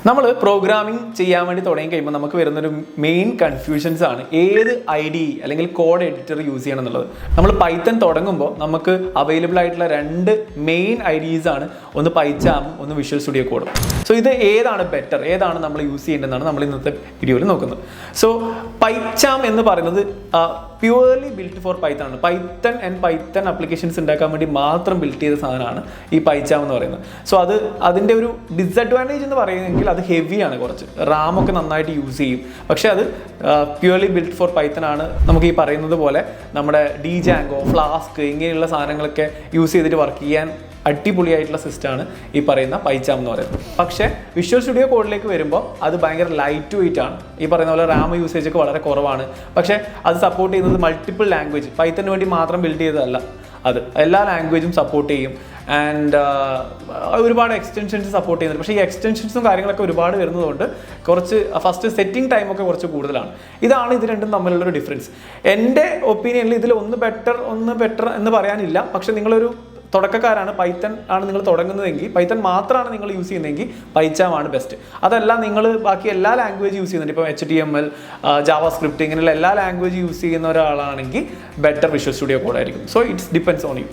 നമ്മൾ പ്രോഗ്രാമിംഗ് ചെയ്യാൻ വേണ്ടി തുടങ്ങി കഴിയുമ്പോൾ നമുക്ക് വരുന്നൊരു മെയിൻ കൺഫ്യൂഷൻസ് ആണ് ഏത് IDE അല്ലെങ്കിൽ കോഡ് എഡിറ്റർ യൂസ് ചെയ്യണം എന്നുള്ളത്. നമ്മൾ പൈത്തൺ തുടങ്ങുമ്പോൾ നമുക്ക് അവൈലബിൾ ആയിട്ടുള്ള രണ്ട് മെയിൻ IDEs ആണ്, ഒന്ന് പൈച്ചാമും ഒന്ന് വിഷ്വൽ സ്റ്റുഡിയോ കോഡും. സോ ഇത് ഏതാണ് ബെറ്റർ, ഏതാണ് നമ്മൾ യൂസ് ചെയ്യേണ്ടതെന്നാണ് നമ്മൾ ഇന്നത്തെ വീഡിയോയിൽ നോക്കുന്നത്. സോ പൈച്ചാം എന്ന് പറയുന്നത് പ്യുവർലി ബിൽറ്റ് ഫോർ പൈത്തൺ ആണ്. പൈത്തൺ ആൻഡ് പൈത്തൺ ആപ്ലിക്കേഷൻസ് ഉണ്ടാക്കാൻ വേണ്ടി മാത്രം ബിൽറ്റ് ചെയ്ത സാധനമാണ് ഈ പൈച്ചാം എന്ന് പറയുന്നത്. സോ അതിൻ്റെ ഒരു ഡിസഡ്വാൻറ്റേജ് എന്ന് പറയുമെങ്കിൽ അത് ഹെവിയാണ്, കുറച്ച് റാമൊക്കെ നന്നായിട്ട് യൂസ് ചെയ്യും. പക്ഷേ അത് പ്യുവർലി ബിൽറ്റ് ഫോർ പൈത്തൺ ആണ്. നമുക്ക് ഈ പറയുന്നത് പോലെ നമ്മുടെ Django, ഫ്ലാസ്ക് ഇങ്ങനെയുള്ള സാധനങ്ങളൊക്കെ യൂസ് ചെയ്തിട്ട് വർക്ക് ചെയ്യാൻ അടിപൊളിയായിട്ടുള്ള സിസ്റ്റമാണ് ഈ പറയുന്ന പൈച്ചാം എന്ന് പറയുന്നത്. പക്ഷേ വിഷ്വൽ സ്റ്റുഡിയോ കോഡിലേക്ക് വരുമ്പോൾ അത് ഭയങ്കര ലൈറ്റ് വെയിറ്റ് ആണ്. ഈ പറയുന്ന പോലെ റാം യൂസേജ് ഒക്കെ വളരെ കുറവാണ്. പക്ഷേ അത് സപ്പോർട്ട് ചെയ്യുന്നത് മൾട്ടിപ്പിൾ ലാംഗ്വേജ്, പൈത്തന് വേണ്ടി മാത്രം ബിൽഡ് ചെയ്തതല്ല, അത് എല്ലാ ലാംഗ്വേജും സപ്പോർട്ട് ചെയ്യും. ആൻഡ് ഒരുപാട് എക്സ്റ്റൻഷൻസ് സപ്പോർട്ട് ചെയ്യുന്നുണ്ട്. പക്ഷേ ഈ എക്സ്റ്റൻഷൻസും കാര്യങ്ങളൊക്കെ ഒരുപാട് വരുന്നതുകൊണ്ട് കുറച്ച് ഫസ്റ്റ് സെറ്റിംഗ് ടൈമൊക്കെ കുറച്ച് കൂടുതലാണ്. ഇതാണ് ഇത് രണ്ടും തമ്മിലുള്ളൊരു ഡിഫറൻസ്. എൻ്റെ ഒപ്പീനിയനിൽ ഇതിൽ ഒന്ന് ബെറ്റർ എന്ന് പറയാനില്ല. പക്ഷേ നിങ്ങളൊരു തുടക്കക്കാരാണ്, പൈത്തൺ ആണ് നിങ്ങൾ തുടങ്ങുന്നതെങ്കിൽ, പൈത്തൺ മാത്രമാണ് നിങ്ങൾ യൂസ് ചെയ്യുന്നതെങ്കിൽ പൈച്ചാമാണ് ബെസ്റ്റ്. അതല്ല നിങ്ങൾ ബാക്കി എല്ലാ ലാംഗ്വേജ് യൂസ് ചെയ്യുന്നുണ്ട്, ഇപ്പോൾ HTML, ജാവാസ്ക്രിപ്റ്റ് ഇങ്ങനെയുള്ള എല്ലാ ലാംഗ്വേജ് യൂസ് ചെയ്യുന്ന ഒരാളാണെങ്കിൽ ബെറ്റർ വിഷ്വൽ സ്റ്റുഡിയോ കോഡ് ആയിരിക്കും. So it's depends on you.